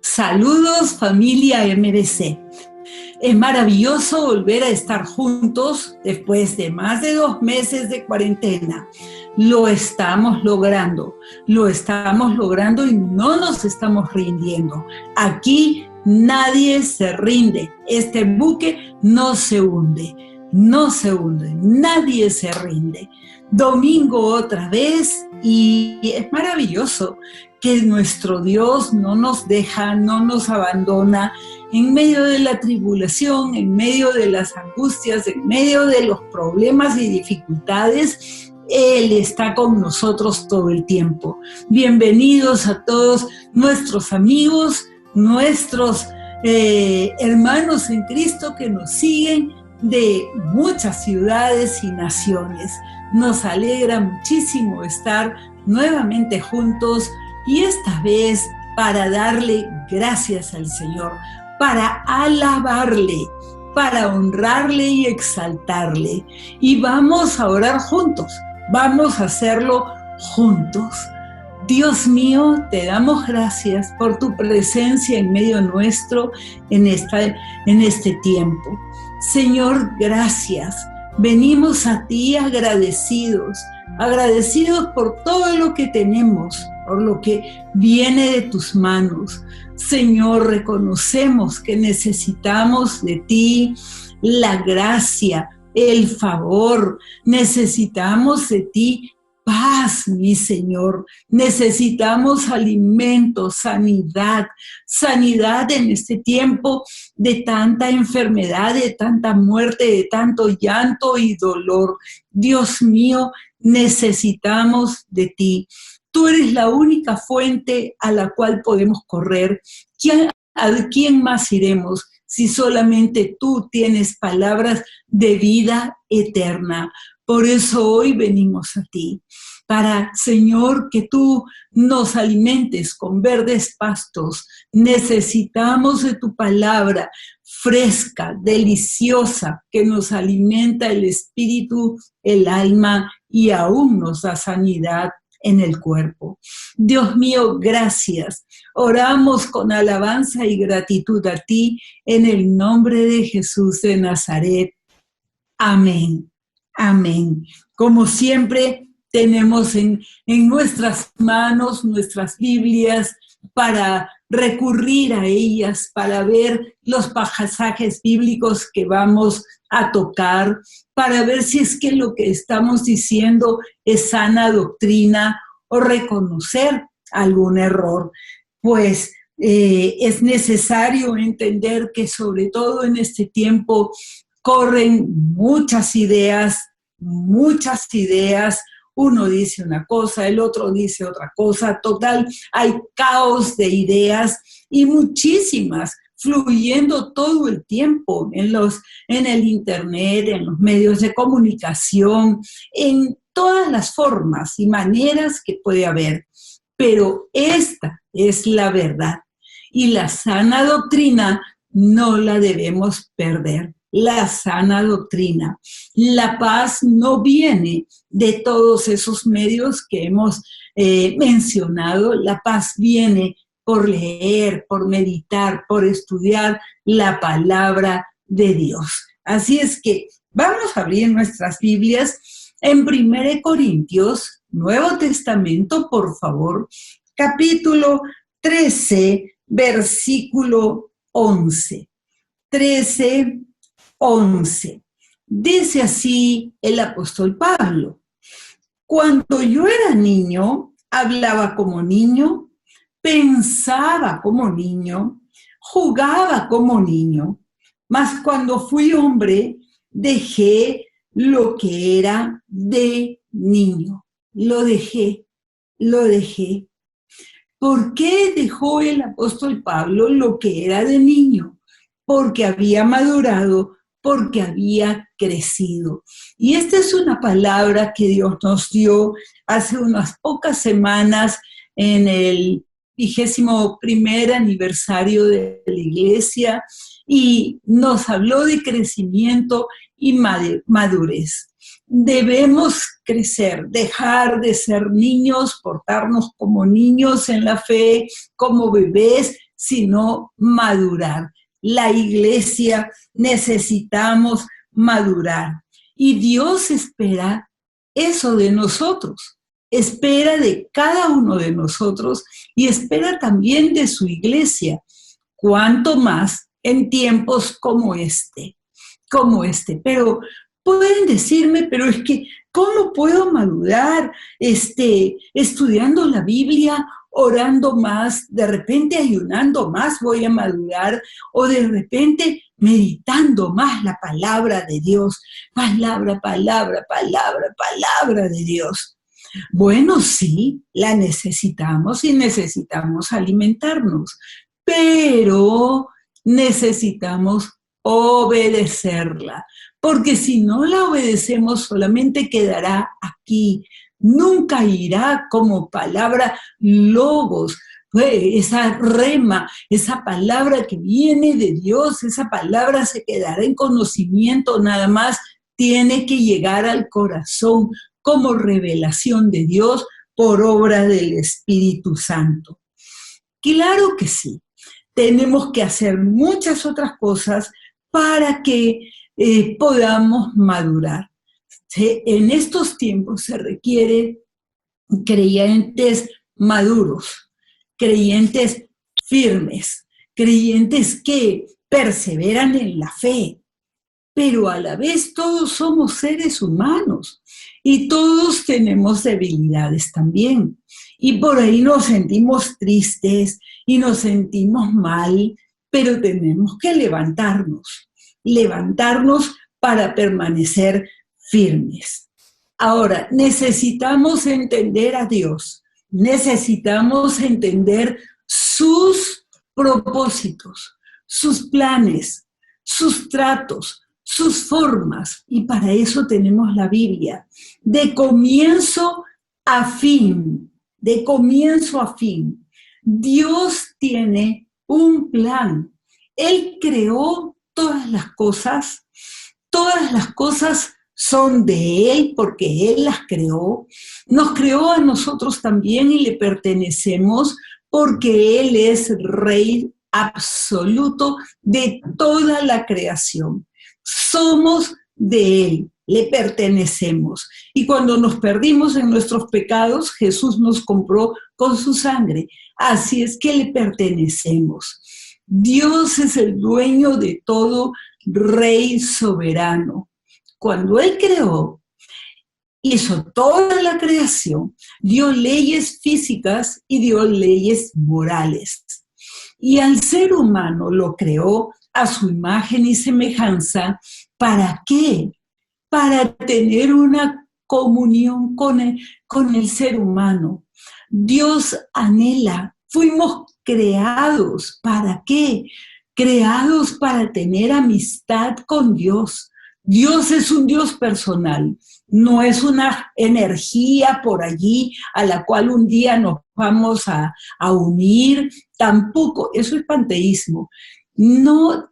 Saludos familia MBC. Es maravilloso volver a estar juntos después de más de 2 meses de cuarentena. Lo estamos logrando y no nos estamos rindiendo. Aquí nadie se rinde. Este buque no se hunde, nadie se rinde. Domingo otra vez y es maravilloso que nuestro Dios no nos deja, no nos abandona en medio de la tribulación, en medio de las angustias, en medio de los problemas y dificultades. Él está con nosotros todo el tiempo. Bienvenidos a todos nuestros amigos, nuestros hermanos en Cristo que nos siguen de muchas ciudades y naciones. Nos alegra muchísimo estar nuevamente juntos y esta vez para darle gracias al Señor, para alabarle, para honrarle y exaltarle. Y vamos a orar juntos, vamos a hacerlo juntos. Dios mío, te damos gracias por tu presencia en medio nuestro en este tiempo. Señor, gracias. Venimos a ti agradecidos por todo lo que tenemos, por lo que viene de tus manos. Señor, reconocemos que necesitamos de ti la gracia, el favor. Necesitamos de ti paz, mi Señor. Necesitamos alimento, sanidad en este tiempo de tanta enfermedad, de tanta muerte, de tanto llanto y dolor. Dios mío, necesitamos de ti. Tú eres la única fuente a la cual podemos correr. ¿A quién más iremos si solamente tú tienes palabras de vida eterna? Por eso hoy venimos a ti, para, Señor, que tú nos alimentes con verdes pastos. Necesitamos de tu palabra fresca, deliciosa, que nos alimenta el espíritu, el alma y aún nos da sanidad en el cuerpo. Dios mío, gracias. Oramos con alabanza y gratitud a ti en el nombre de Jesús de Nazaret. Amén. Amén. Como siempre, tenemos en nuestras manos nuestras Biblias para recurrir a ellas, para ver los pasajes bíblicos que vamos a tocar, para ver si es que lo que estamos diciendo es sana doctrina o reconocer algún error. Pues es necesario entender que sobre todo en este tiempo corren muchas ideas. Uno dice una cosa, el otro dice otra cosa. Total, hay caos de ideas y muchísimas fluyendo todo el tiempo en el internet, en los medios de comunicación, en todas las formas y maneras que puede haber. Pero esta es la verdad y la sana doctrina no la debemos perder. La sana doctrina. La paz no viene de todos esos medios que hemos mencionado. La paz viene por leer, por meditar, por estudiar la palabra de Dios. Así es que vamos a abrir nuestras Biblias en 1 Corintios, Nuevo Testamento, por favor, capítulo 13, versículo 11. 13:11. Dice así el apóstol Pablo: cuando yo era niño, hablaba como niño, pensaba como niño, jugaba como niño, mas cuando fui hombre, dejé lo que era de niño. Lo dejé. ¿Por qué dejó el apóstol Pablo lo que era de niño? Porque había madurado, porque había crecido. Y esta es una palabra que Dios nos dio hace unas pocas semanas en el 21º aniversario de la iglesia y nos habló de crecimiento y madurez. debemos crecer, dejar de ser niños, portarnos como niños en la fe, como bebés, sino madurar. La iglesia necesitamos madurar. Y Dios espera eso de nosotros. Espera de cada uno de nosotros y espera también de su iglesia. Cuanto más en tiempos como este. Pero pueden decirme, pero es que, ¿cómo puedo madurar estudiando la Biblia, orando más, de repente ayunando más voy a madurar, o de repente meditando más la palabra de Dios? Palabra de Dios. Bueno, sí, la necesitamos y necesitamos alimentarnos, pero necesitamos obedecerla, porque si no la obedecemos solamente quedará aquí, nunca irá como palabra logos, esa rema, esa palabra que viene de Dios, esa palabra se quedará en conocimiento nada más, tiene que llegar al corazón como revelación de Dios por obra del Espíritu Santo. Claro que sí, tenemos que hacer muchas otras cosas para que podamos madurar. ¿Sí? En estos tiempos se requiere creyentes maduros, creyentes firmes, creyentes que perseveran en la fe, pero a la vez todos somos seres humanos y todos tenemos debilidades también. Y por ahí nos sentimos tristes y nos sentimos mal, pero tenemos que levantarnos para permanecer firmes. Ahora, necesitamos entender a Dios, necesitamos entender sus propósitos, sus planes, sus tratos, sus formas, y para eso tenemos la Biblia, de comienzo a fin, Dios tiene un plan. Él creó todas las cosas son de Él porque Él las creó, nos creó a nosotros también y le pertenecemos porque Él es Rey absoluto de toda la creación. Somos de Él, le pertenecemos. Y cuando nos perdimos en nuestros pecados, Jesús nos compró con su sangre. Así es que le pertenecemos. Dios es el dueño de todo, Rey soberano. Cuando Él creó, hizo toda la creación, dio leyes físicas y dio leyes morales. Y al ser humano lo creó a su imagen y semejanza. ¿Para qué? Para tener una comunión con el ser humano. Dios anhela, fuimos creados. ¿Para qué? Creados para tener amistad con Dios. Dios es un Dios personal, no es una energía por allí a la cual un día nos vamos a unir, tampoco, eso es panteísmo. No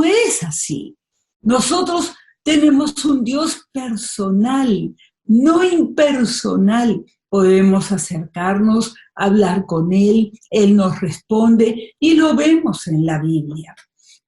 es así. Nosotros tenemos un Dios personal, no impersonal. Podemos acercarnos, hablar con Él, Él nos responde y lo vemos en la Biblia.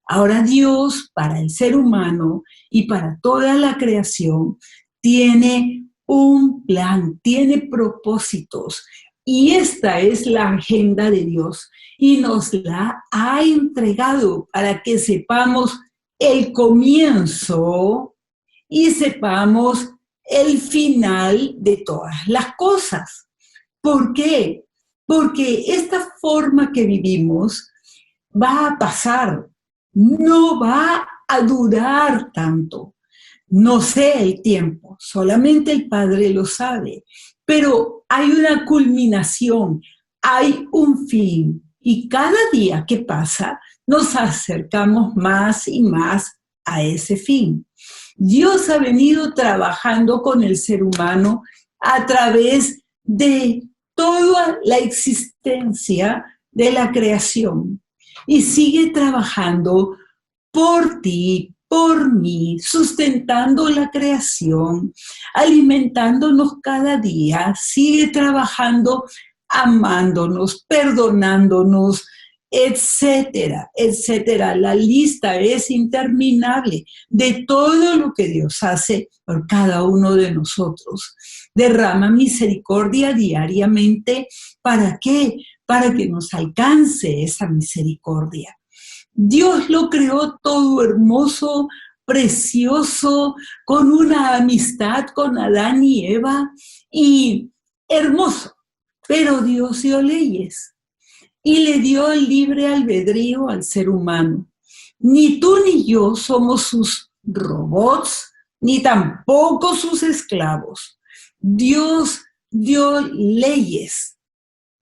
Ahora Dios, para el ser humano y para toda la creación, tiene un plan, tiene propósitos. Y esta es la agenda de Dios. Y nos la ha entregado para que sepamos el comienzo y sepamos el final de todas las cosas. ¿Por qué? Porque esta forma que vivimos va a pasar. No va a durar tanto. No sé el tiempo, solamente el Padre lo sabe. Pero hay una culminación, hay un fin. Y cada día que pasa, nos acercamos más y más a ese fin. Dios ha venido trabajando con el ser humano a través de toda la existencia de la creación. Y sigue trabajando por ti, por mí, sustentando la creación, alimentándonos cada día, sigue trabajando, amándonos, perdonándonos, etcétera, etcétera. La lista es interminable de todo lo que Dios hace por cada uno de nosotros. Derrama misericordia diariamente. ¿Para qué? Para que nos alcance esa misericordia. Dios lo creó todo hermoso, precioso, con una amistad con Adán y Eva, y hermoso. Pero Dios dio leyes y le dio el libre albedrío al ser humano. Ni tú ni yo somos sus robots, ni tampoco sus esclavos. Dios dio leyes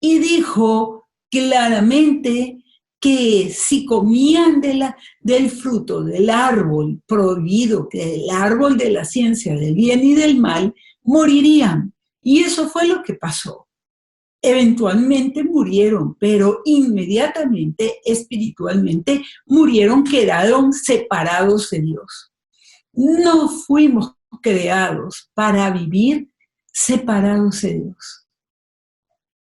y dijo claramente que si comían del fruto del árbol prohibido, que el árbol de la ciencia del bien y del mal, morirían. Y eso fue lo que pasó. Eventualmente murieron, pero inmediatamente, espiritualmente, murieron, quedaron separados de Dios. No fuimos creados para vivir separados de Dios.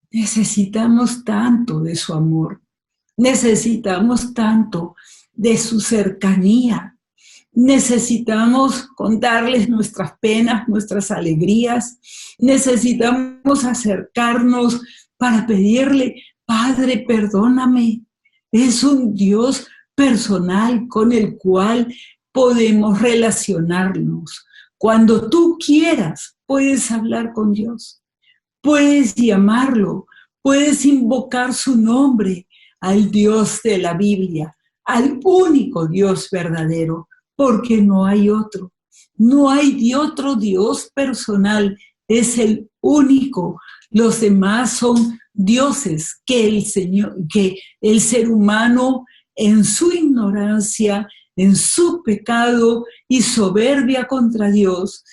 Necesitamos tanto de su amor, necesitamos tanto de su cercanía, necesitamos contarles nuestras penas, nuestras alegrías, necesitamos acercarnos para pedirle, Padre, perdóname. Es un Dios personal con el cual podemos relacionarnos. Cuando tú quieras, puedes hablar con Dios, puedes llamarlo, puedes invocar su nombre, al Dios de la Biblia, al único Dios verdadero, porque no hay otro. No hay otro Dios personal, es el único. Los demás son dioses que el ser humano en su ignorancia, en su pecado y soberbia contra Dios,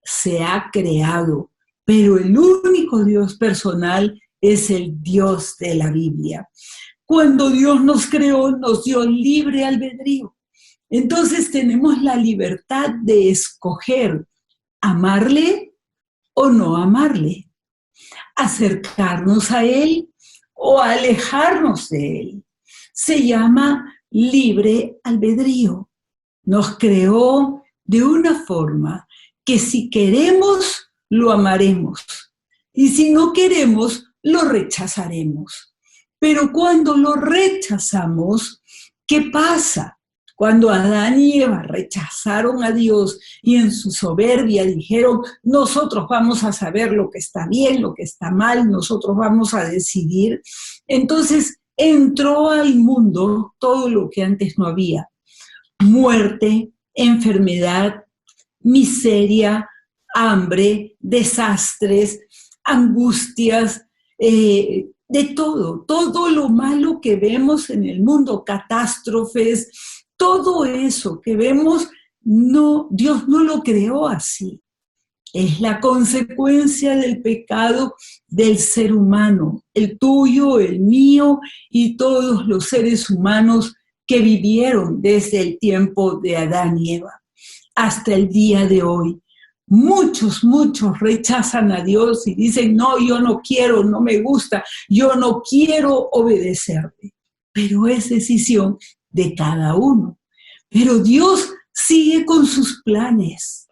se ha creado. Pero el único Dios personal es el Dios de la Biblia. Cuando Dios nos creó, nos dio libre albedrío. Entonces tenemos la libertad de escoger amarle o no amarle, acercarnos a Él o alejarnos de Él. Se llama libre albedrío. Nos creó de una forma que si queremos, lo amaremos. Y si no queremos, lo rechazaremos. Pero cuando lo rechazamos, ¿qué pasa? Cuando Adán y Eva rechazaron a Dios y en su soberbia dijeron, nosotros vamos a saber lo que está bien, lo que está mal, nosotros vamos a decidir. Entonces entró al mundo todo lo que antes no había. Muerte, enfermedad, miseria, hambre, desastres, angustias, de todo lo malo que vemos en el mundo, catástrofes, todo eso que vemos, no, Dios no lo creó así. Es la consecuencia del pecado del ser humano, el tuyo, el mío y todos los seres humanos que vivieron desde el tiempo de Adán y Eva hasta el día de hoy. Muchos rechazan a Dios y dicen, no, yo no quiero, no me gusta, yo no quiero obedecerle. Pero es decisión de cada uno. Pero Dios sigue con sus planes.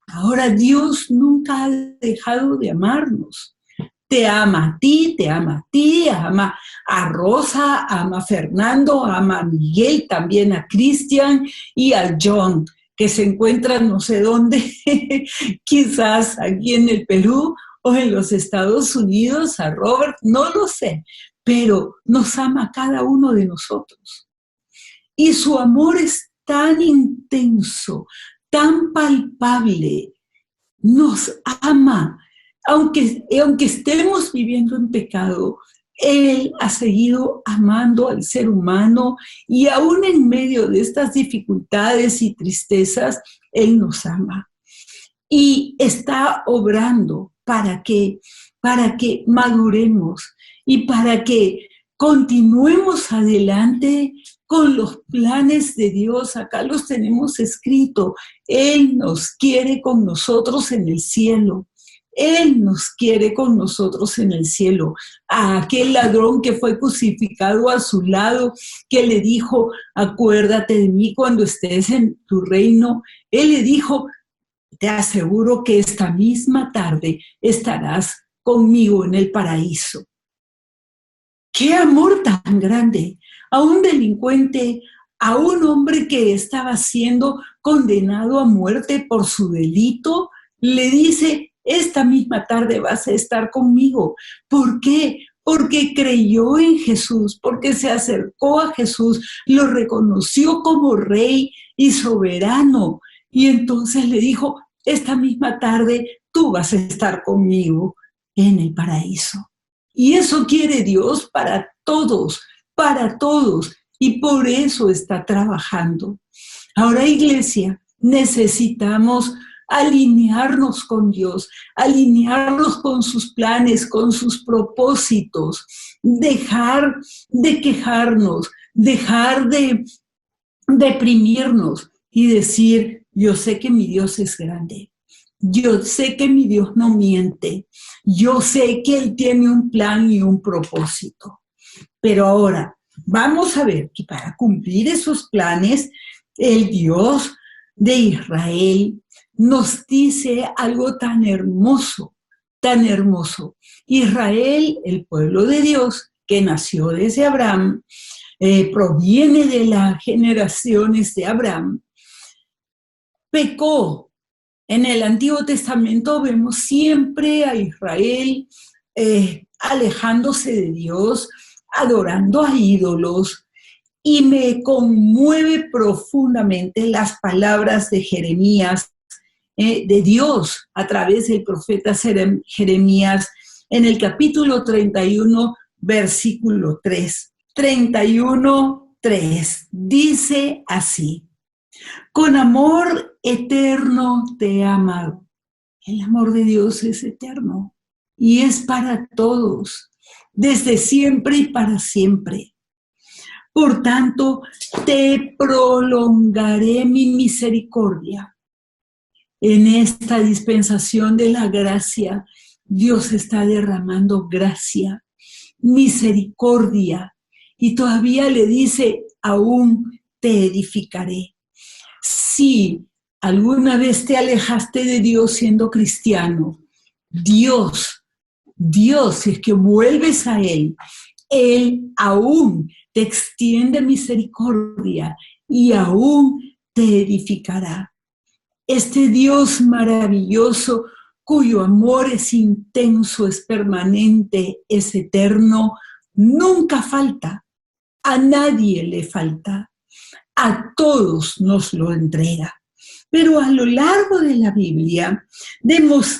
Ahora Dios nunca ha dejado de amarnos. Te ama a ti, ama a Rosa, ama a Fernando, ama a Miguel, también a Cristian y a John, que se encuentran no sé dónde, quizás aquí en el Perú o en los Estados Unidos, a Robert, no lo sé, pero nos ama a cada uno de nosotros. Y su amor es tan intenso, tan palpable, nos ama. Aunque estemos viviendo en pecado, Él ha seguido amando al ser humano y aún en medio de estas dificultades y tristezas, Él nos ama. Y está obrando para que maduremos y para que continuemos adelante con los planes de Dios. Acá los tenemos escritos. Él nos quiere con nosotros en el cielo. Él nos quiere con nosotros en el cielo. A aquel ladrón que fue crucificado a su lado, que le dijo, acuérdate de mí cuando estés en tu reino. Él le dijo, te aseguro que esta misma tarde estarás conmigo en el paraíso. ¡Qué amor tan grande! A un delincuente, a un hombre que estaba siendo condenado a muerte por su delito, le dice, esta misma tarde vas a estar conmigo. ¿Por qué? Porque creyó en Jesús, porque se acercó a Jesús, lo reconoció como rey y soberano. Y entonces le dijo, esta misma tarde tú vas a estar conmigo en el paraíso. Y eso quiere Dios para todos, y por eso está trabajando. Ahora, iglesia, necesitamos alinearnos con Dios, alinearnos con sus planes, con sus propósitos, dejar de quejarnos, dejar de deprimirnos y decir, yo sé que mi Dios es grande. Yo sé que mi Dios no miente. Yo sé que Él tiene un plan y un propósito. Pero ahora, vamos a ver que para cumplir esos planes, el Dios de Israel nos dice algo tan hermoso, tan hermoso. Israel, el pueblo de Dios, que nació desde Abraham, proviene de las generaciones de Abraham, pecó. En el Antiguo Testamento vemos siempre a Israel alejándose de Dios, adorando a ídolos, y me conmueve profundamente las palabras de Jeremías, de Dios, a través del profeta Jeremías, en el capítulo 31, versículo 3. 31, 3. Dice así. Con amor eterno te he amado. El amor de Dios es eterno y es para todos, desde siempre y para siempre. Por tanto, te prolongaré mi misericordia. En esta dispensación de la gracia, Dios está derramando gracia, misericordia, y todavía le dice, aún te edificaré. Si alguna vez te alejaste de Dios siendo cristiano, Dios, si es que vuelves a Él aún te extiende misericordia y aún te edificará. Este Dios maravilloso, cuyo amor es intenso, es permanente, es eterno, nunca falta, a nadie le falta. A todos nos lo entrega. Pero a lo largo de la Biblia vemos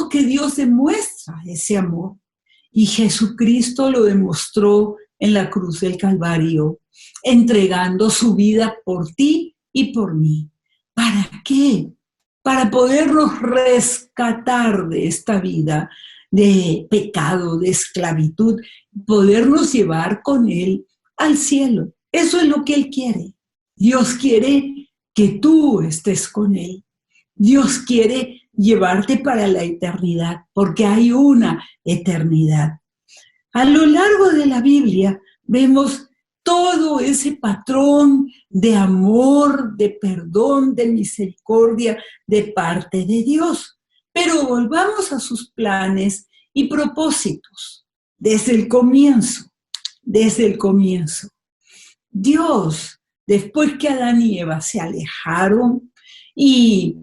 que Dios demuestra ese amor. Y Jesucristo lo demostró en la cruz del Calvario, entregando su vida por ti y por mí. ¿Para qué? Para podernos rescatar de esta vida de pecado, de esclavitud, podernos llevar con Él al cielo. Eso es lo que Él quiere. Dios quiere que tú estés con Él. Dios quiere llevarte para la eternidad, porque hay una eternidad. A lo largo de la Biblia vemos todo ese patrón de amor, de perdón, de misericordia de parte de Dios. Pero volvamos a sus planes y propósitos desde el comienzo, Dios, después que Adán y Eva se alejaron y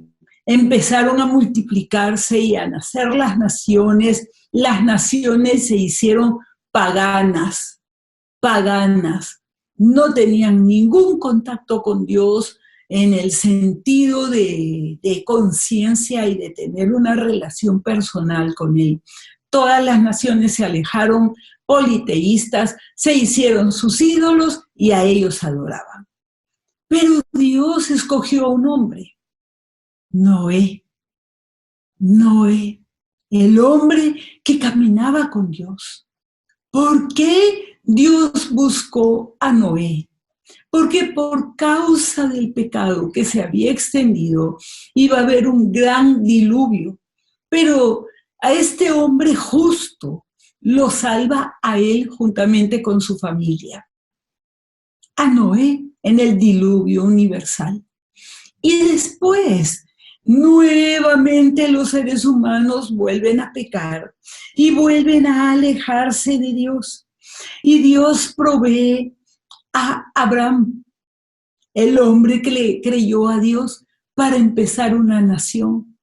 empezaron a multiplicarse y a nacer las naciones se hicieron paganas, no tenían ningún contacto con Dios en el sentido de conciencia y de tener una relación personal con Él. Todas las naciones se alejaron, politeístas, se hicieron sus ídolos y a ellos adoraban. Pero Dios escogió a un hombre, Noé, el hombre que caminaba con Dios. ¿Por qué Dios buscó a Noé? Porque por causa del pecado que se había extendido, iba a haber un gran diluvio. Pero a este hombre justo lo salva a él juntamente con su familia. A Noé en el diluvio universal. Y después, nuevamente los seres humanos vuelven a pecar y vuelven a alejarse de Dios. Y Dios provee a Abraham, el hombre que le creyó a Dios, para empezar una nación.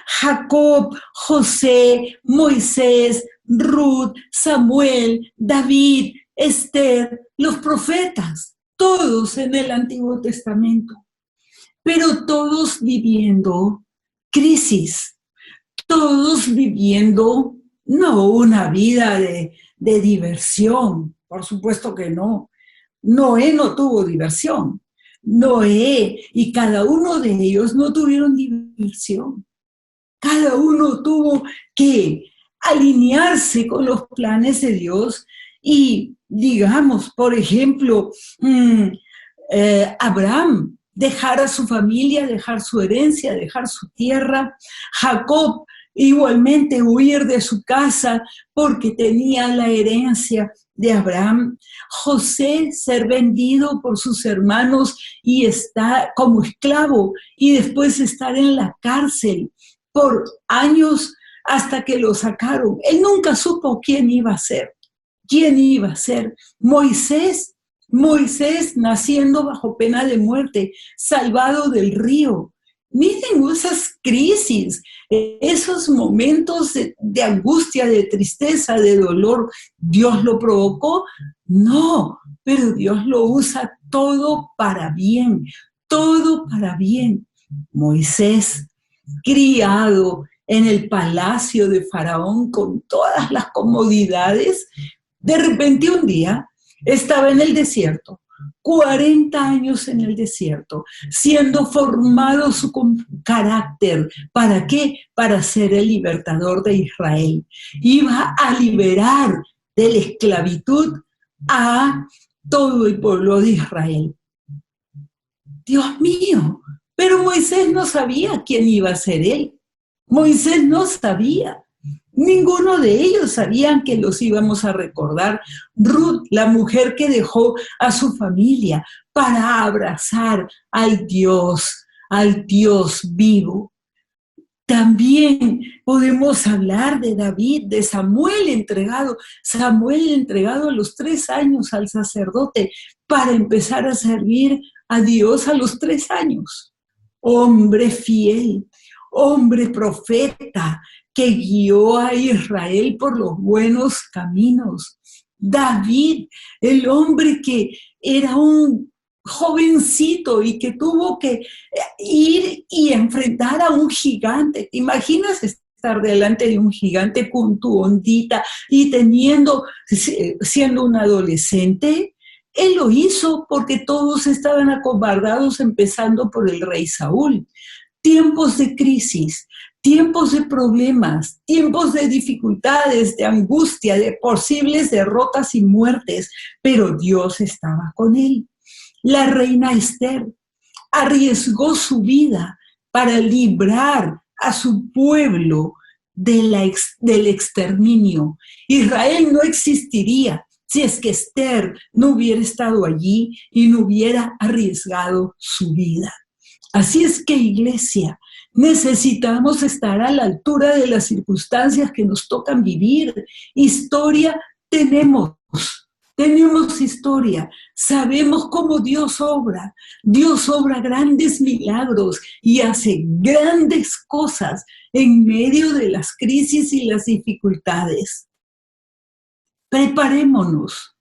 Jacob, José, Moisés, Ruth, Samuel, David, Esther, los profetas, todos en el Antiguo Testamento, pero todos viviendo crisis, todos viviendo no una vida de diversión, por supuesto que no. Noé no tuvo diversión. Noé y cada uno de ellos no tuvieron diversión. Cada uno tuvo que alinearse con los planes de Dios y, digamos, por ejemplo, Abraham, dejar a su familia, dejar su herencia, dejar su tierra. Jacob, igualmente, huir de su casa porque tenía la herencia de Abraham. José, ser vendido por sus hermanos y estar como esclavo y después estar en la cárcel por años hasta que lo sacaron. Él nunca supo quién iba a ser. ¿Quién iba a ser? Moisés naciendo bajo pena de muerte, salvado del río. Miren esas crisis, esos momentos de angustia, de tristeza, de dolor. ¿Dios lo provocó? No, pero Dios lo usa todo para bien, todo para bien. Moisés, criado en el palacio de Faraón con todas las comodidades, de repente un día estaba en el desierto, 40 años en el desierto, siendo formado su carácter. ¿Para qué? Para ser el libertador de Israel. Iba a liberar de la esclavitud a todo el pueblo de Israel. Dios mío, pero Moisés no sabía quién iba a ser él. Moisés no sabía. Ninguno de ellos sabían que los íbamos a recordar. Ruth, la mujer que dejó a su familia para abrazar al Dios vivo. También podemos hablar de David, de Samuel entregado a los 3 años al sacerdote para empezar a servir a Dios a los 3 años. Hombre fiel, hombre profeta, que guió a Israel por los buenos caminos. David, el hombre que era un jovencito y que tuvo que ir y enfrentar a un gigante. ¿Te imaginas estar delante de un gigante con tu ondita y siendo un adolescente? Él lo hizo porque todos estaban acobardados, empezando por el rey Saúl. Tiempos de crisis, tiempos de problemas, tiempos de dificultades, de angustia, de posibles derrotas y muertes, pero Dios estaba con él. La reina Esther arriesgó su vida para librar a su pueblo del exterminio. Israel no existiría si es que Esther no hubiera estado allí y no hubiera arriesgado su vida. Así es que, iglesia, necesitamos estar a la altura de las circunstancias que nos tocan vivir. Historia tenemos historia, sabemos cómo Dios obra grandes milagros y hace grandes cosas en medio de las crisis y las dificultades. Preparémonos.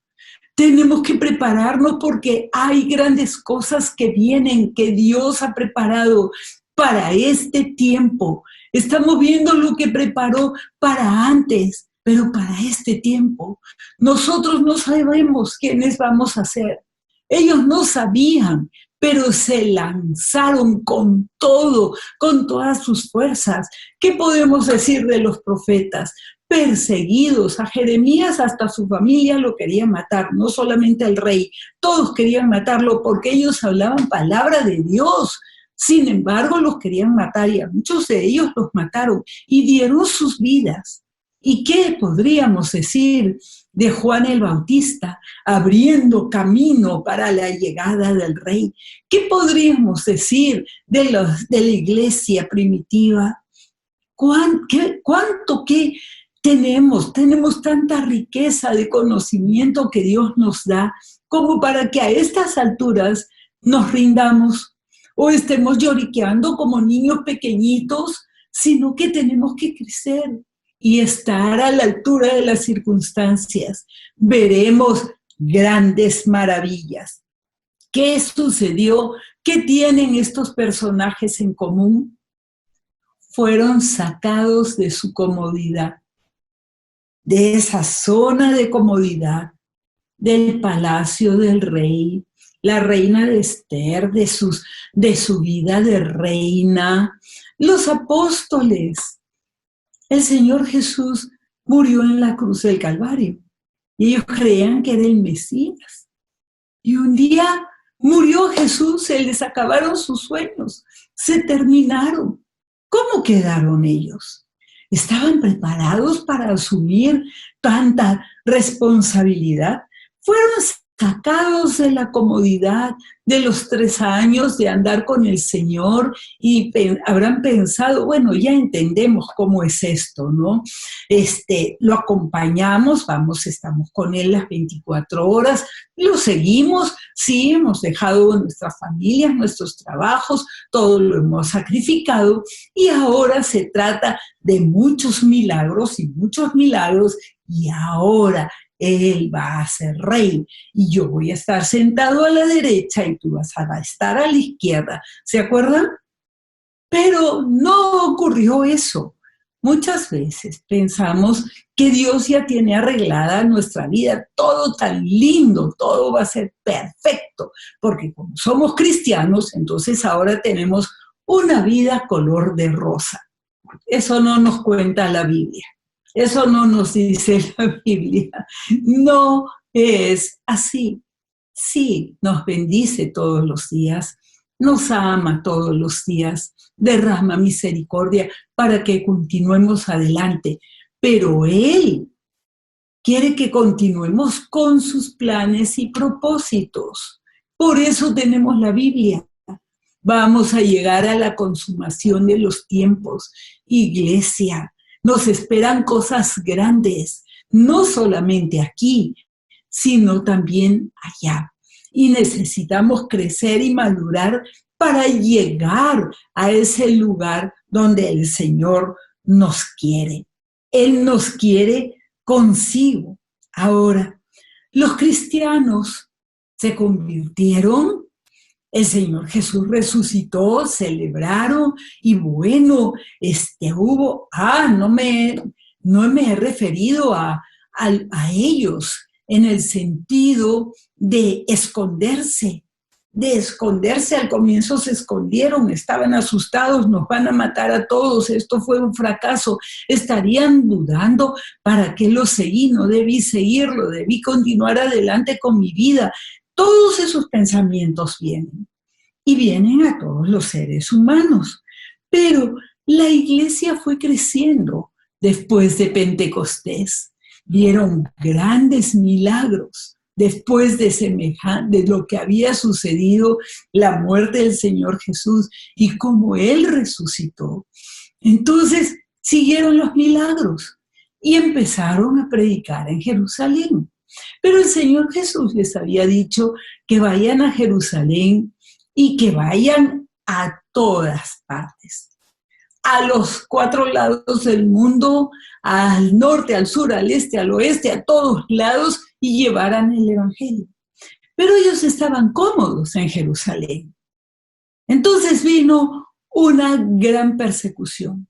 Tenemos que prepararnos porque hay grandes cosas que vienen, que Dios ha preparado para este tiempo. Estamos viendo lo que preparó para antes, pero para este tiempo. Nosotros no sabemos quiénes vamos a ser. Ellos no sabían, pero se lanzaron con todo, con todas sus fuerzas. ¿Qué podemos decir de los profetas? perseguidos. A Jeremías hasta su familia lo querían matar, no solamente al rey, todos querían matarlo porque ellos hablaban palabra de Dios. Sin embargo, los querían matar y a muchos de ellos los mataron y dieron sus vidas. ¿Y qué podríamos decir de Juan el Bautista abriendo camino para la llegada del rey? ¿Qué podríamos decir de la iglesia primitiva? ¿Cuánto que tenemos? Tenemos tanta riqueza de conocimiento que Dios nos da como para que a estas alturas nos rindamos o estemos lloriqueando como niños pequeñitos, sino que tenemos que crecer y estar a la altura de las circunstancias. Veremos grandes maravillas. ¿Qué sucedió? ¿Qué tienen estos personajes en común? Fueron sacados de su comodidad, de esa zona de comodidad, del palacio del rey, la reina de Esther, de su vida de reina, los apóstoles. El Señor Jesús murió en la cruz del Calvario y ellos creían que era el Mesías. Y un día murió Jesús, se les acabaron sus sueños, se terminaron. ¿Cómo quedaron ellos? ¿Estaban preparados para asumir tanta responsabilidad? Fueron sacados de la comodidad de los 3 años de andar con el Señor y habrán pensado, bueno, ya entendemos cómo es esto, ¿no? Lo acompañamos, estamos con Él las 24 horas, lo seguimos, sí, hemos dejado nuestras familias, nuestros trabajos, todo lo hemos sacrificado y ahora se trata de muchos milagros y ahora Él va a ser rey y yo voy a estar sentado a la derecha y tú vas a estar a la izquierda. ¿Se acuerdan? Pero no ocurrió eso. Muchas veces pensamos que Dios ya tiene arreglada nuestra vida, todo tan lindo, todo va a ser perfecto, porque como somos cristianos, entonces ahora tenemos una vida color de rosa. Eso no nos cuenta la Biblia. Eso no nos dice la Biblia. No es así. Sí, nos bendice todos los días, nos ama todos los días, derrama misericordia para que continuemos adelante. Pero Él quiere que continuemos con sus planes y propósitos. Por eso tenemos la Biblia. Vamos a llegar a la consumación de los tiempos. Iglesia, nos esperan cosas grandes, no solamente aquí, sino también allá. Y necesitamos crecer y madurar para llegar a ese lugar donde el Señor nos quiere. Él nos quiere consigo. Ahora, los cristianos se convirtieron. El Señor Jesús resucitó, celebraron y bueno, hubo, no me he referido a ellos en el sentido de esconderse. Al comienzo se escondieron, estaban asustados, nos van a matar a todos, esto fue un fracaso, estarían dudando, ¿para qué lo seguí? No debí seguirlo, debí continuar adelante con mi vida. Todos esos pensamientos vienen y vienen a todos los seres humanos. Pero la iglesia fue creciendo después de Pentecostés. Vieron grandes milagros después de lo que había sucedido, la muerte del Señor Jesús y cómo Él resucitó. Entonces siguieron los milagros y empezaron a predicar en Jerusalén. Pero el Señor Jesús les había dicho que vayan a Jerusalén y que vayan a todas partes, a los 4 lados del mundo, al norte, al sur, al este, al oeste, a todos lados, y llevaran el Evangelio. Pero ellos estaban cómodos en Jerusalén. Entonces vino una gran persecución.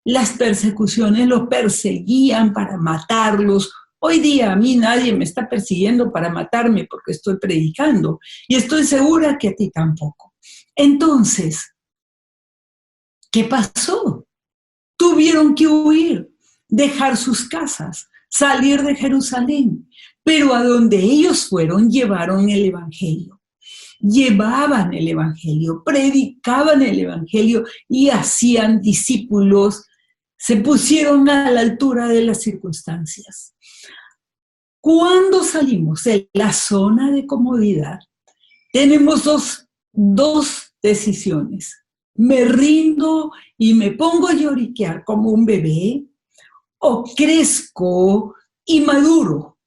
Las persecuciones los perseguían para matarlos. Hoy día a mí nadie me está persiguiendo para matarme porque estoy predicando y estoy segura que a ti tampoco. Entonces, ¿qué pasó? Tuvieron que huir. dejar sus casas, salir de Jerusalén. Pero a donde ellos fueron, llevaron el evangelio. Llevaban el evangelio, predicaban el evangelio y hacían discípulos. Se pusieron a la altura de las circunstancias. Cuando salimos de la zona de comodidad, tenemos dos decisiones. ¿Me rindo y me pongo a lloriquear como un bebé? ¿O crezco y maduro?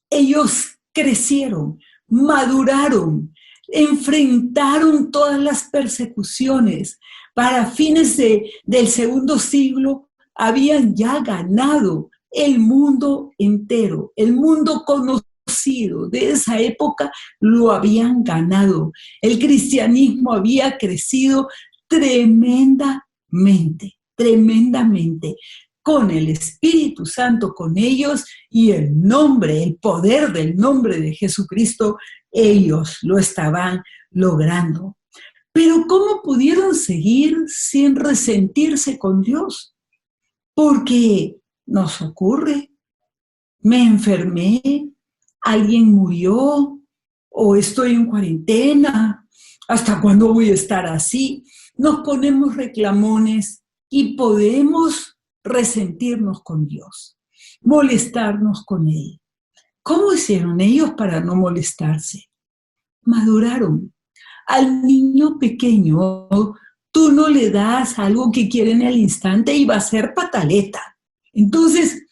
Ellos crecieron, maduraron, enfrentaron todas las persecuciones. Para fines del segundo siglo habían ya ganado el mundo entero, el mundo conocido de esa época lo habían ganado. El cristianismo había crecido tremendamente, tremendamente, con el Espíritu Santo con ellos y el poder del nombre de Jesucristo, ellos lo estaban logrando. Pero ¿cómo pudieron seguir sin resentirse con Dios? Porque nos ocurre, me enfermé, alguien murió, o estoy en cuarentena, ¿hasta cuándo voy a estar así? Nos ponemos reclamones y podemos resentirnos con Dios, molestarnos con Él. ¿Cómo hicieron ellos para no molestarse? Maduraron. Al niño pequeño, tú no le das algo que quiere en el instante y va a ser pataleta. Entonces,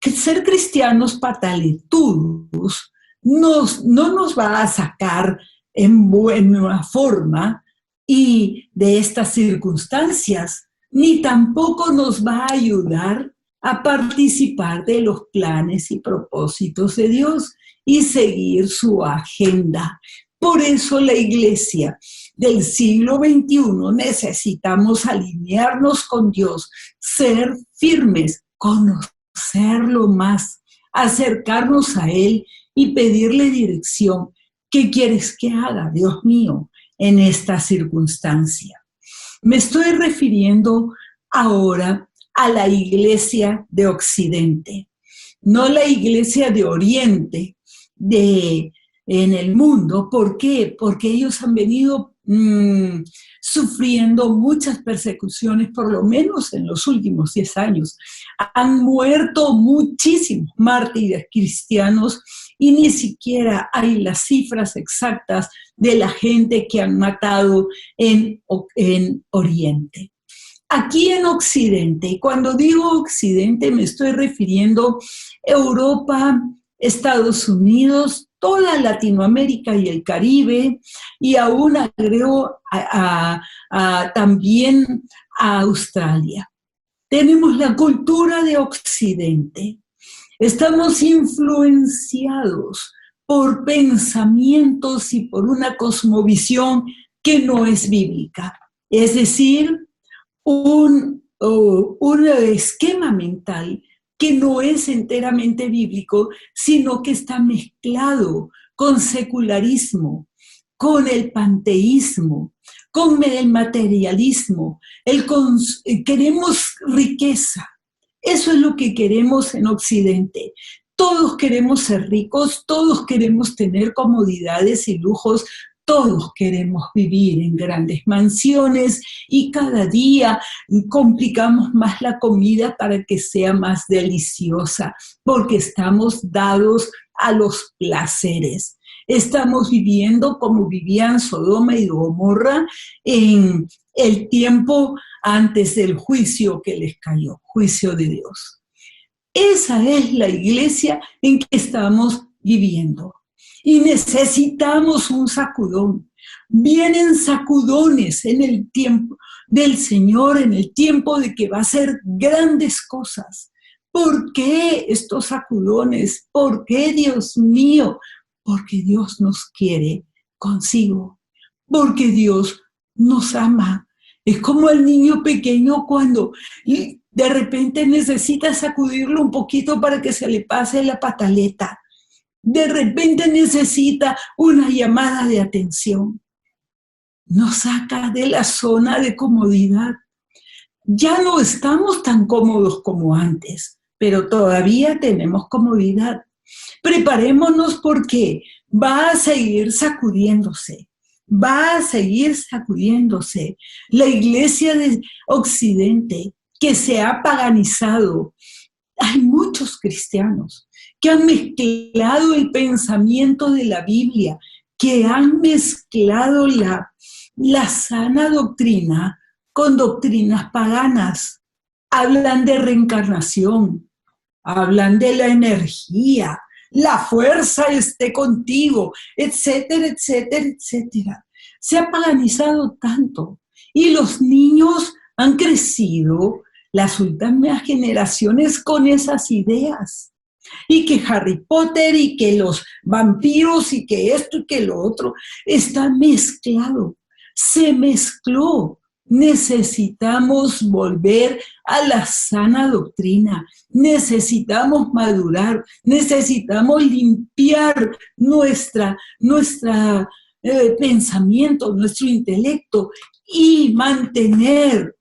ser cristianos pataletudos no nos va a sacar en buena forma y de estas circunstancias, ni tampoco nos va a ayudar a participar de los planes y propósitos de Dios y seguir su agenda. Por eso la iglesia del siglo XXI necesitamos alinearnos con Dios, ser firmes, conocerlo más, acercarnos a Él y pedirle dirección. ¿Qué quieres que haga, Dios mío, en esta circunstancia? Me estoy refiriendo ahora a la iglesia de Occidente, no la iglesia de Oriente, en el mundo. ¿Por qué? Porque ellos han venido sufriendo muchas persecuciones, por lo menos en los últimos 10 años. Han muerto muchísimos mártires cristianos y ni siquiera hay las cifras exactas de la gente que han matado en Oriente. Aquí en Occidente, y cuando digo Occidente me estoy refiriendo a Europa, Estados Unidos, toda Latinoamérica y el Caribe, y aún agrego también a Australia. Tenemos la cultura de Occidente. Estamos influenciados por pensamientos y por una cosmovisión que no es bíblica. Es decir, un esquema mental que no es enteramente bíblico, sino que está mezclado con secularismo, con el panteísmo, con el materialismo. Queremos riqueza. Eso es lo que queremos en Occidente. Todos queremos ser ricos, todos queremos tener comodidades y lujos, todos queremos vivir en grandes mansiones y cada día complicamos más la comida para que sea más deliciosa, porque estamos dados a los placeres. Estamos viviendo como vivían Sodoma y Gomorra en el tiempo antes del juicio que les cayó, juicio de Dios. Esa es la iglesia en que estamos viviendo. Y necesitamos un sacudón. Vienen sacudones en el tiempo del Señor, en el tiempo de que va a hacer grandes cosas. ¿Por qué estos sacudones? ¿Por qué, Dios mío? Porque Dios nos quiere consigo. Porque Dios nos ama. Es como el niño pequeño cuando de repente necesita sacudirlo un poquito para que se le pase la pataleta. De repente necesita una llamada de atención. Nos saca de la zona de comodidad. Ya no estamos tan cómodos como antes, pero todavía tenemos comodidad. Preparémonos porque va a seguir sacudiéndose, va a seguir sacudiéndose. La iglesia de Occidente que se ha paganizado, hay muchos cristianos que han mezclado el pensamiento de la Biblia, que han mezclado la sana doctrina con doctrinas paganas. Hablan de reencarnación, hablan de la energía, la fuerza esté contigo, etcétera, etcétera, etcétera. Se ha paganizado tanto y los niños han crecido, las últimas generaciones, con esas ideas. Y que Harry Potter y que los vampiros y que esto y que lo otro está mezclado, se mezcló. Necesitamos volver a la sana doctrina, necesitamos madurar, necesitamos limpiar nuestra pensamiento, nuestro intelecto y mantener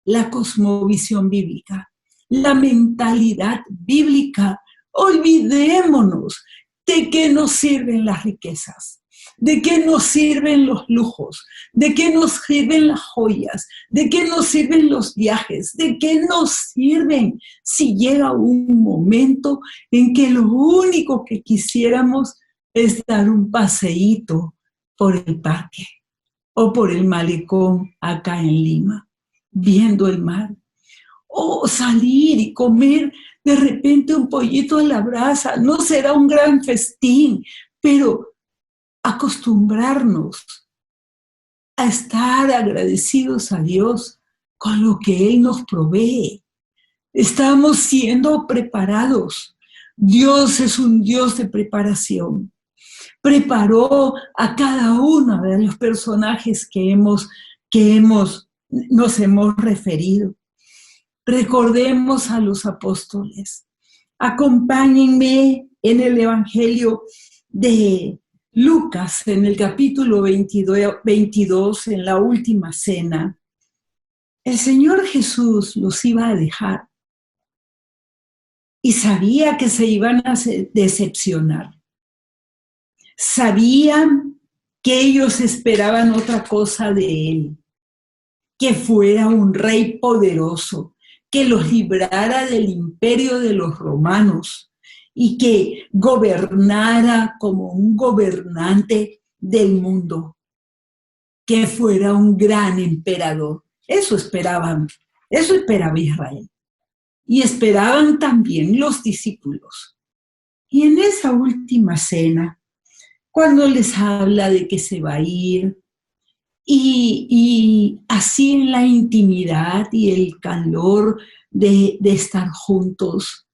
la cosmovisión bíblica, la mentalidad bíblica. Olvidémonos de qué nos sirven las riquezas, de qué nos sirven los lujos, de qué nos sirven las joyas, de qué nos sirven los viajes, de qué nos sirven si llega un momento en que lo único que quisiéramos es dar un paseíto por el parque o por el malecón acá en Lima, viendo el mar, o salir y comer de repente un pollito a la brasa. No será un gran festín, pero acostumbrarnos a estar agradecidos a Dios con lo que Él nos provee. Estamos siendo preparados. Dios es un Dios de preparación. Preparó a cada uno de los personajes que nos hemos referido. Recordemos a los apóstoles. Acompáñenme en el Evangelio de Lucas, en el capítulo 22, en la última cena. El Señor Jesús los iba a dejar y sabía que se iban a decepcionar. Sabían que ellos esperaban otra cosa de Él, que fuera un rey poderoso, que los librara del imperio de los romanos y que gobernara como un gobernante del mundo, que fuera un gran emperador. Eso esperaban, eso esperaba Israel. Y esperaban también los discípulos. Y en esa última cena, cuando les habla de que se va a ir, y así en la intimidad y el calor de estar juntos,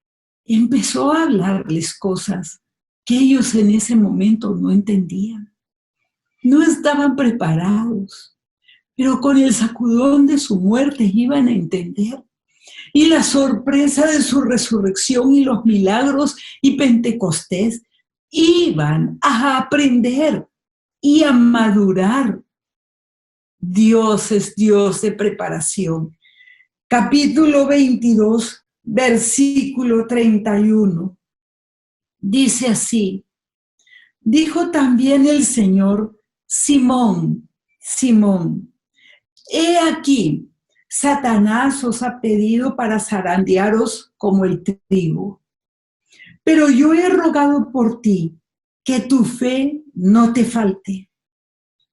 empezó a hablarles cosas que ellos en ese momento no entendían. No estaban preparados, pero con el sacudón de su muerte iban a entender. Y la sorpresa de su resurrección y los milagros y Pentecostés iban a aprender y a madurar. Dios es Dios de preparación. Capítulo 22, versículo 31. Dice así: dijo también el Señor: Simón, Simón, he aquí, Satanás os ha pedido para zarandearos como el trigo. Pero yo he rogado por ti, que tu fe no te falte.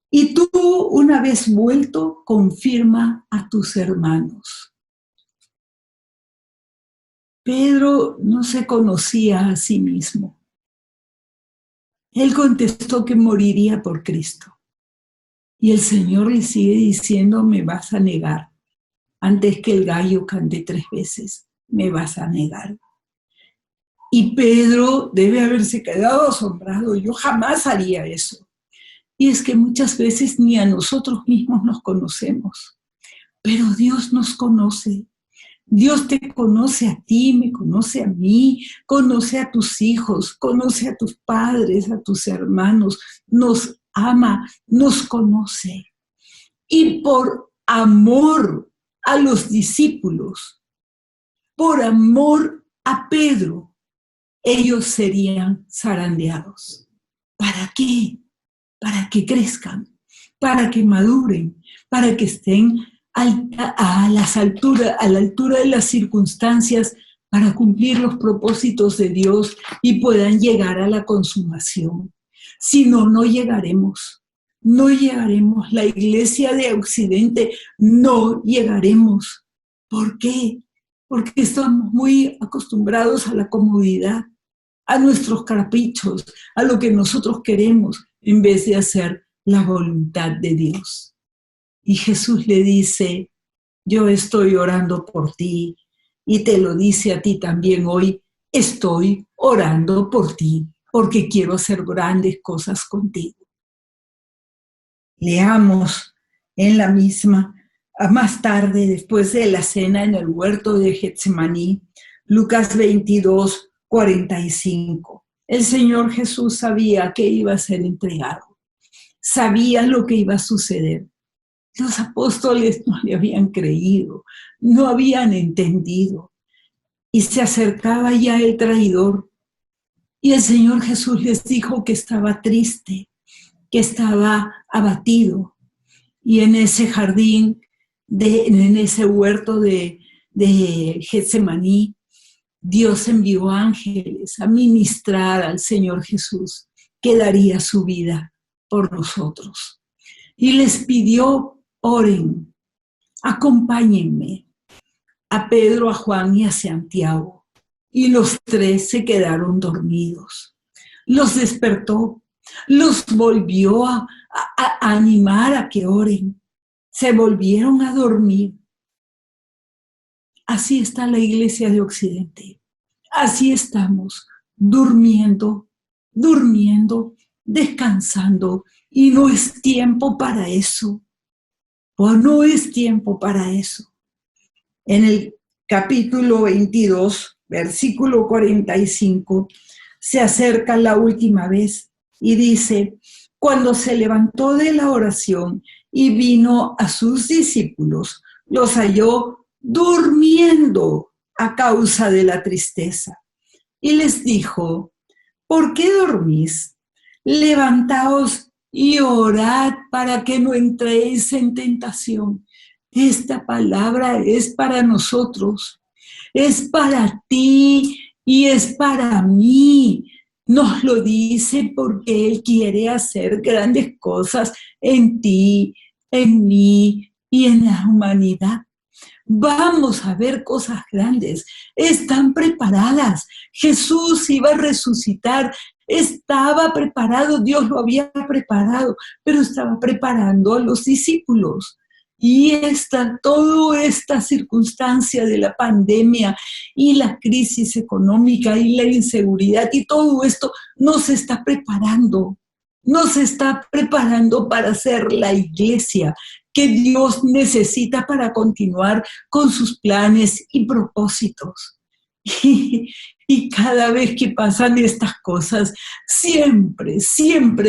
Y tú, una vez vuelto, confirma a tus hermanos. Pedro no se conocía a sí mismo. Él contestó que moriría por Cristo. Y el Señor le sigue diciendo: me vas a negar. Antes que el gallo cante 3 veces, me vas a negar. Y Pedro debe haberse quedado asombrado. Yo jamás haría eso. Y es que muchas veces ni a nosotros mismos nos conocemos. Pero Dios nos conoce. Dios te conoce a ti, me conoce a mí, conoce a tus hijos, conoce a tus padres, a tus hermanos, nos ama, nos conoce. Y por amor a los discípulos, por amor a Pedro, ellos serían zarandeados. ¿Para qué? Para que crezcan, para que maduren, para que estén a la altura de las circunstancias, para cumplir los propósitos de Dios y puedan llegar a la consumación. Si no, no llegaremos. No llegaremos. La iglesia de Occidente no llegaremos. ¿Por qué? Porque estamos muy acostumbrados a la comodidad, a nuestros caprichos, a lo que nosotros queremos, en vez de hacer la voluntad de Dios. Y Jesús le dice, yo estoy orando por ti, y te lo dice a ti también hoy, estoy orando por ti, porque quiero hacer grandes cosas contigo. Leamos en la misma, más tarde, después de la cena en el huerto de Getsemaní, Lucas 22, 45. El Señor Jesús sabía que iba a ser entregado, sabía lo que iba a suceder. Los apóstoles no le habían creído, no habían entendido. Y se acercaba ya el traidor. Y el Señor Jesús les dijo que estaba triste, que estaba abatido. Y en ese jardín, en ese huerto de Getsemaní, Dios envió ángeles a ministrar al Señor Jesús, que daría su vida por nosotros. Y les pidió, oren, acompáñenme, a Pedro, a Juan y a Santiago. Y los tres se quedaron dormidos. Los despertó, los volvió a animar a que oren. Se volvieron a dormir. Así está la iglesia de Occidente. Así estamos, durmiendo, descansando. Y no es tiempo para eso. Pues no es tiempo para eso. En el capítulo 22, versículo 45, se acerca la última vez y dice, cuando se levantó de la oración y vino a sus discípulos, los halló durmiendo a causa de la tristeza. Y les dijo, ¿por qué dormís? Levantaos y orad para que no entréis en tentación. Esta palabra es para nosotros, es para ti y es para mí. Nos lo dice porque Él quiere hacer grandes cosas en ti, en mí y en la humanidad. Vamos a ver cosas grandes. Están preparadas. Jesús iba a resucitar. Estaba preparado. Dios lo había preparado, pero estaba preparando a los discípulos. Y toda esta circunstancia de la pandemia y la crisis económica y la inseguridad y todo esto nos está preparando. Nos está preparando para ser la iglesia que Dios necesita para continuar con sus planes y propósitos. Y cada vez que pasan estas cosas, siempre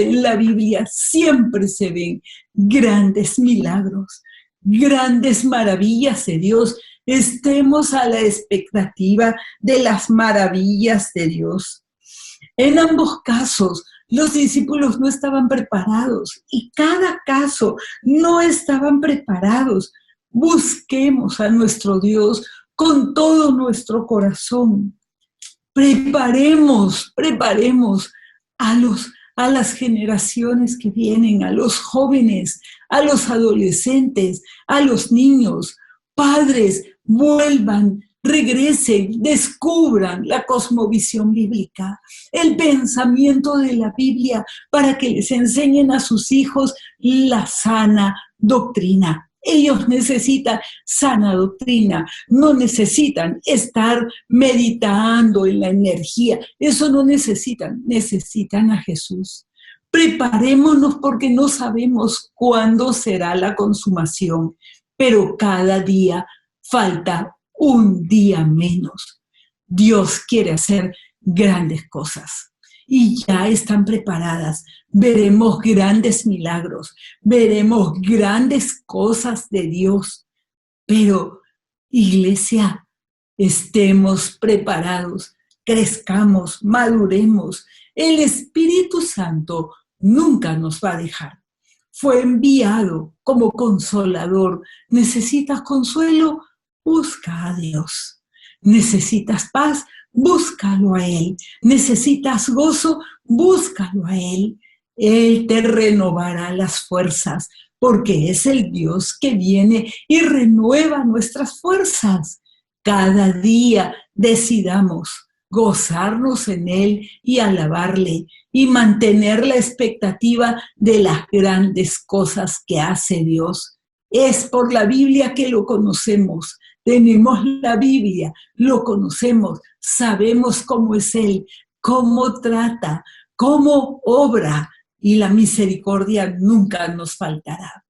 en la Biblia, siempre se ven grandes milagros, grandes maravillas de Dios. Estemos a la expectativa de las maravillas de Dios. En ambos casos, los discípulos no estaban preparados y cada caso no estaban preparados. Busquemos a nuestro Dios con todo nuestro corazón. Preparemos a las generaciones que vienen, a los jóvenes, a los adolescentes, a los niños. Padres, vuelvan, regresen, descubran la cosmovisión bíblica, el pensamiento de la Biblia, para que les enseñen a sus hijos la sana doctrina. Ellos necesitan sana doctrina, no necesitan estar meditando en la energía, eso no necesitan a Jesús. Preparémonos porque no sabemos cuándo será la consumación, pero cada día falta un día menos. Dios quiere hacer grandes cosas y ya están preparadas. Veremos grandes milagros, veremos grandes cosas de Dios. Pero, iglesia, estemos preparados, crezcamos, maduremos. El Espíritu Santo nunca nos va a dejar. Fue enviado como consolador. ¿Necesitas consuelo? Busca a Dios. ¿Necesitas paz? Búscalo a Él. ¿Necesitas gozo? Búscalo a Él. Él te renovará las fuerzas, porque es el Dios que viene y renueva nuestras fuerzas. Cada día decidamos gozarnos en Él y alabarle y mantener la expectativa de las grandes cosas que hace Dios. Es por la Biblia que lo conocemos. Tenemos la Biblia, lo conocemos, sabemos cómo es Él, cómo trata, cómo obra, y la misericordia nunca nos faltará.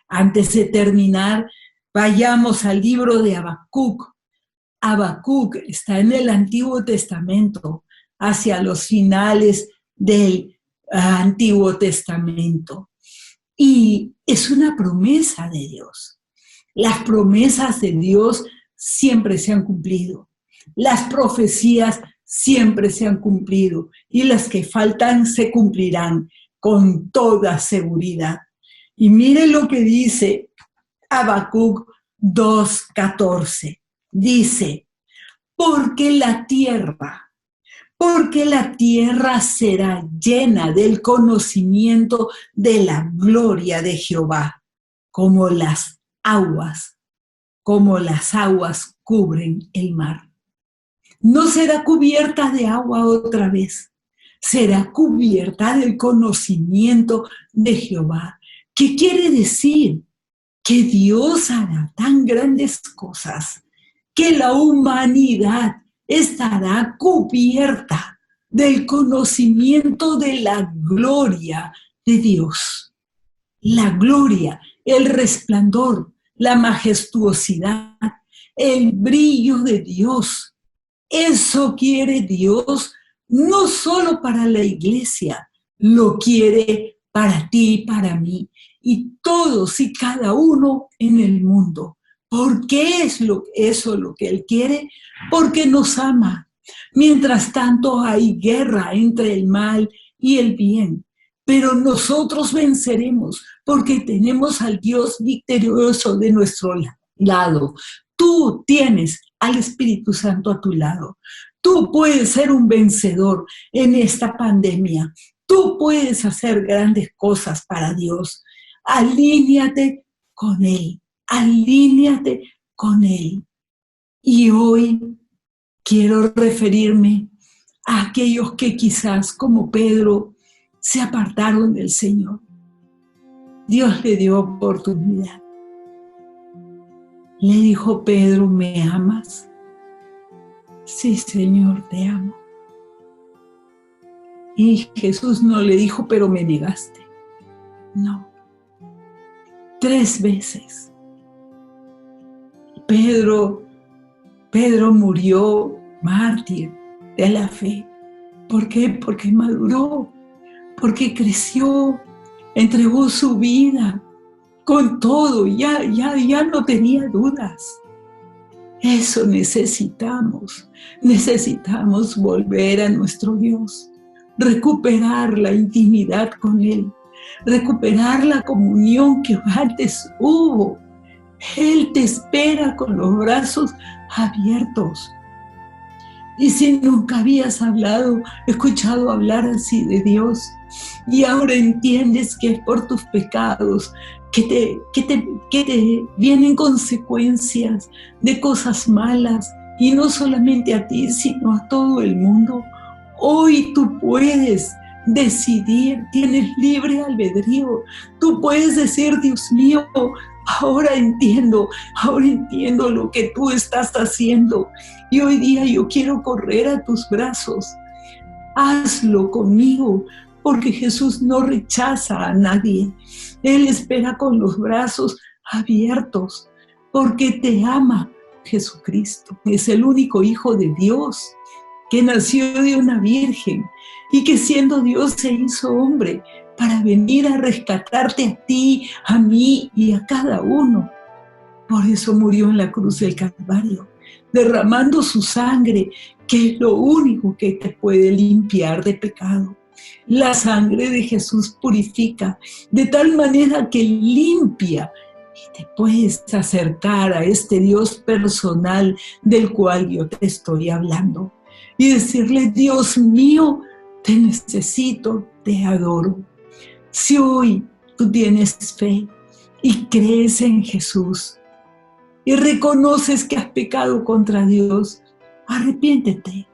Antes de terminar, vayamos al libro de Habacuc. Habacuc está en el Antiguo Testamento, hacia los finales del Antiguo Testamento. Y es una promesa de Dios. Las promesas de Dios siempre se han cumplido. Las profecías siempre se han cumplido. Y las que faltan se cumplirán con toda seguridad. Y mire lo que dice Habacuc 2:14. Dice, porque la tierra será llena del conocimiento de la gloria de Jehová, como las aguas cubren el mar. No será cubierta de agua otra vez, será cubierta del conocimiento de Jehová. ¿Qué quiere decir? Que Dios hará tan grandes cosas que la humanidad estará cubierta del conocimiento de la gloria de Dios. La gloria, el resplandor, la majestuosidad, el brillo de Dios. Eso quiere Dios no solo para la iglesia, lo quiere para ti y para mí, y todos y cada uno en el mundo. ¿Por qué es eso lo que Él quiere? Porque nos ama. Mientras tanto hay guerra entre el mal y el bien, pero nosotros venceremos porque tenemos al Dios victorioso de nuestro lado. Tú tienes al Espíritu Santo a tu lado. Tú puedes ser un vencedor en esta pandemia. Tú puedes hacer grandes cosas para Dios. Alíñate con Él. Alíñate con Él. Y hoy quiero referirme a aquellos que quizás, como Pedro, se apartaron del Señor. Dios le dio oportunidad. Le dijo Pedro, ¿me amas? Sí, Señor, te amo. Y Jesús no le dijo, pero me negaste. No. 3 veces. Pedro murió mártir de la fe. ¿Por qué? Porque maduró, porque creció, entregó su vida con todo, ya no tenía dudas. Eso necesitamos volver a nuestro Dios, recuperar la intimidad con Él, recuperar la comunión que antes hubo. Él te espera con los brazos abiertos. Y si nunca habías escuchado hablar así de Dios, y ahora entiendes que es por tus pecados que te vienen consecuencias de cosas malas, y no solamente a ti, sino a todo el mundo, hoy tú puedes decidir, tienes libre albedrío. Tú puedes decir, Dios mío, ahora entiendo lo que tú estás haciendo, y hoy día yo quiero correr a tus brazos. Hazlo conmigo, porque Jesús no rechaza a nadie. Él espera con los brazos abiertos, porque te ama. Jesucristo es el único Hijo de Dios, que nació de una virgen y que siendo Dios se hizo hombre para venir a rescatarte a ti, a mí y a cada uno. Por eso murió en la cruz del Calvario, derramando su sangre, que es lo único que te puede limpiar de pecado. La sangre de Jesús purifica de tal manera que limpia y te puedes acercar a este Dios personal del cual yo te estoy hablando y decirle: Dios mío, te necesito, te adoro. Si hoy tú tienes fe y crees en Jesús y reconoces que has pecado contra Dios, arrepiéntete.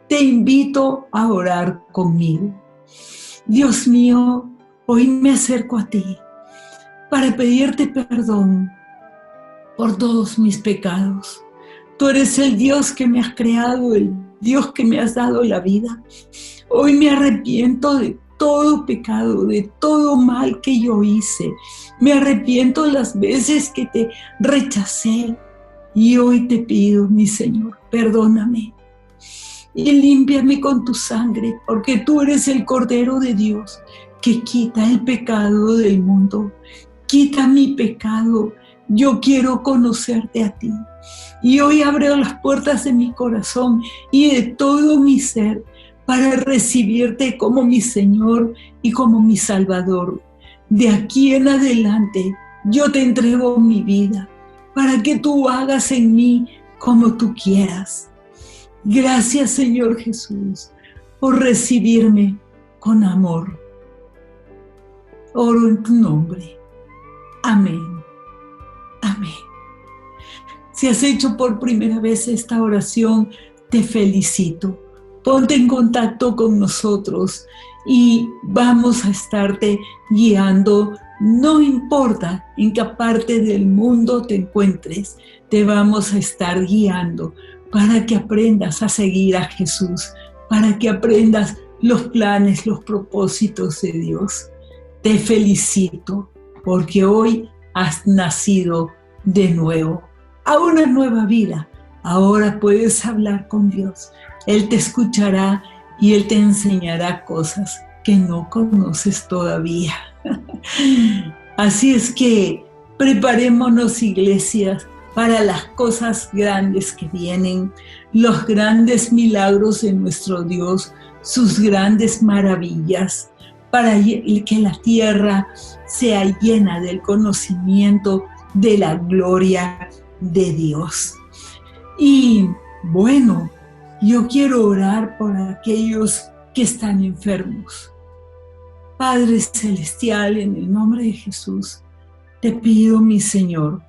Te invito a orar conmigo. Dios mío, hoy me acerco a ti para pedirte perdón por todos mis pecados. Tú eres el Dios que me has creado, el Dios que me has dado la vida. Hoy me arrepiento de todo pecado, de todo mal que yo hice. Me arrepiento de las veces que te rechacé. Y hoy te pido, mi Señor, perdóname. Y límpiame con tu sangre, porque tú eres el Cordero de Dios que quita el pecado del mundo. Quita mi pecado. Yo quiero conocerte a ti. Y hoy abro las puertas de mi corazón y de todo mi ser para recibirte como mi Señor y como mi Salvador. De aquí en adelante yo te entrego mi vida para que tú hagas en mí como tú quieras. Gracias, Señor Jesús, por recibirme con amor. Oro en tu nombre. Amén. Amén. Si has hecho por primera vez esta oración, te felicito. Ponte en contacto con nosotros y vamos a estarte guiando. No importa en qué parte del mundo te encuentres, te vamos a estar guiando para que aprendas a seguir a Jesús, para que aprendas los planes, los propósitos de Dios. Te felicito porque hoy has nacido de nuevo, a una nueva vida. Ahora puedes hablar con Dios. Él te escuchará y Él te enseñará cosas que no conoces todavía. Así es que preparémonos, iglesias, para las cosas grandes que vienen, los grandes milagros de nuestro Dios, sus grandes maravillas, para que la tierra sea llena del conocimiento de la gloria de Dios. Y bueno, yo quiero orar por aquellos que están enfermos. Padre Celestial, en el nombre de Jesús, te pido, mi Señor,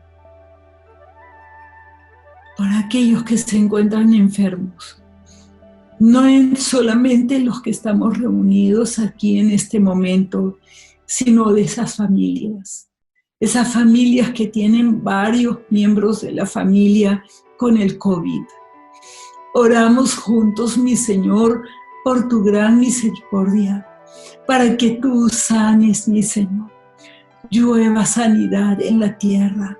por aquellos que se encuentran enfermos, no solamente los que estamos reunidos aquí en este momento, sino de esas familias que tienen varios miembros de la familia con el COVID. Oramos juntos, mi Señor, por tu gran misericordia, para que tú sanes, mi Señor. Llueva sanidad en la tierra.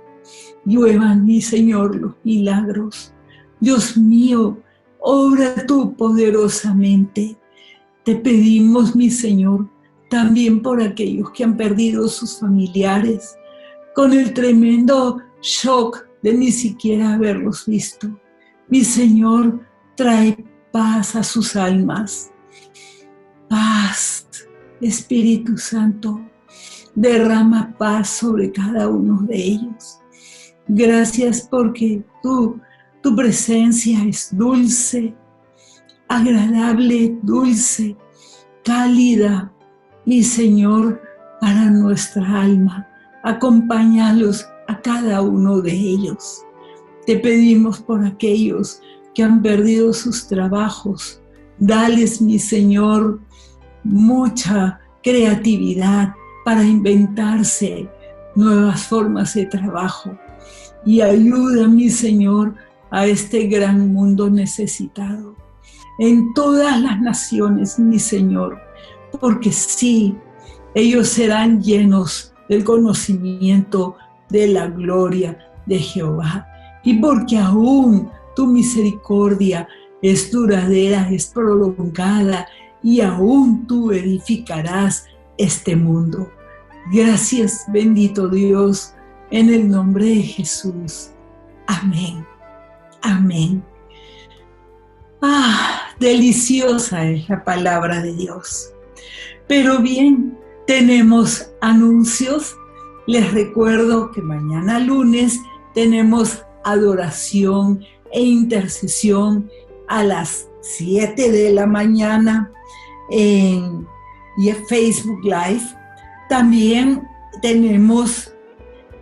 Lluevan, mi Señor, los milagros. Dios mío, obra tú poderosamente. Te pedimos, mi Señor, también por aquellos que han perdido sus familiares, con el tremendo shock de ni siquiera haberlos visto. Mi Señor, trae paz a sus almas. Paz, Espíritu Santo, derrama paz sobre cada uno de ellos. Gracias porque tu presencia es dulce, agradable, dulce, cálida, mi Señor, para nuestra alma. Acompáñalos a cada uno de ellos. Te pedimos por aquellos que han perdido sus trabajos. Dales, mi Señor, mucha creatividad para inventarse nuevas formas de trabajo. Y ayuda, mi Señor, a este gran mundo necesitado. En todas las naciones, mi Señor, porque sí, ellos serán llenos del conocimiento de la gloria de Jehová. Y porque aún tu misericordia es duradera, es prolongada, y aún tú edificarás este mundo. Gracias, bendito Dios, en el nombre de Jesús. Amén. Amén. Deliciosa es la palabra de Dios. Pero bien, tenemos anuncios. Les recuerdo que mañana lunes tenemos adoración e intercesión a las 7 de la mañana en Facebook Live. También tengo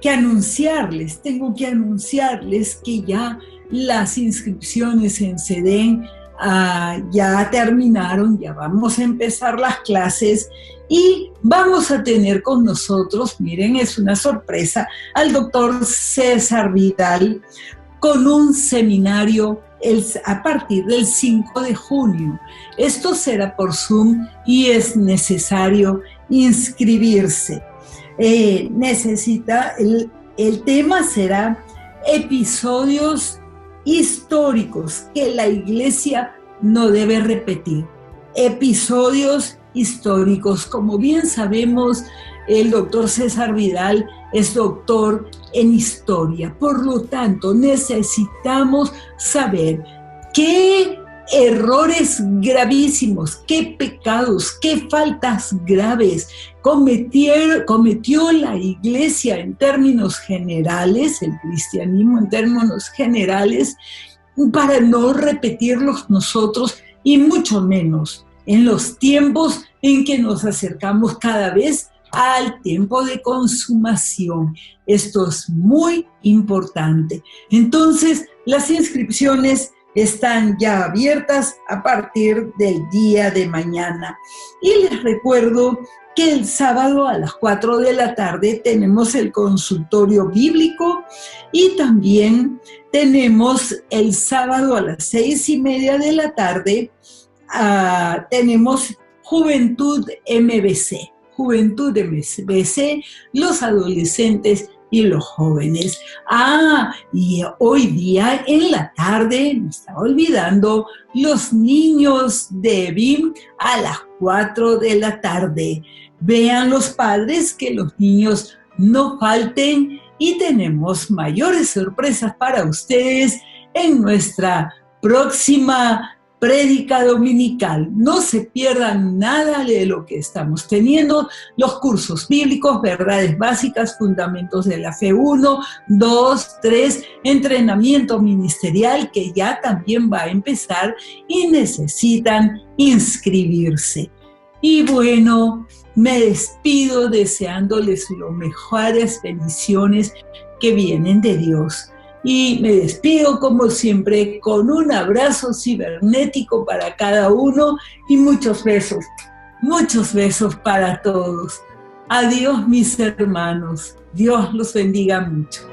que anunciarles que ya las inscripciones en CEDEN ya terminaron, ya vamos a empezar las clases y vamos a tener con nosotros, miren, es una sorpresa, al doctor César Vidal con un seminario a partir del 5 de junio. Esto será por Zoom y es necesario inscribirse. El tema será episodios históricos que la iglesia no debe repetir. Episodios históricos. Como bien sabemos, el doctor César Vidal es doctor en historia. Por lo tanto, necesitamos saber qué errores gravísimos, qué pecados, qué faltas graves cometió la iglesia en términos generales, el cristianismo en términos generales, para no repetirlos nosotros y mucho menos en los tiempos en que nos acercamos cada vez al tiempo de consumación. Esto es muy importante. Entonces, las inscripciones están ya abiertas a partir del día de mañana. Y les recuerdo que el sábado a las 4 de la tarde tenemos el consultorio bíblico y también tenemos el sábado a las 6:30 de la tarde, tenemos Juventud MBC. Juventud MBC, los adolescentes y los jóvenes. Y hoy día en la tarde, me estaba olvidando, los niños de BIM a las 4 de la tarde. Vean los padres que los niños no falten y tenemos mayores sorpresas para ustedes en nuestra próxima prédica dominical. No se pierdan nada de lo que estamos teniendo. Los cursos bíblicos, verdades básicas, fundamentos de la fe 1, 2, 3, entrenamiento ministerial que ya también va a empezar y necesitan inscribirse. Y bueno, me despido deseándoles las mejores bendiciones que vienen de Dios. Y me despido, como siempre, con un abrazo cibernético para cada uno y muchos besos para todos. Adiós, mis hermanos. Dios los bendiga mucho.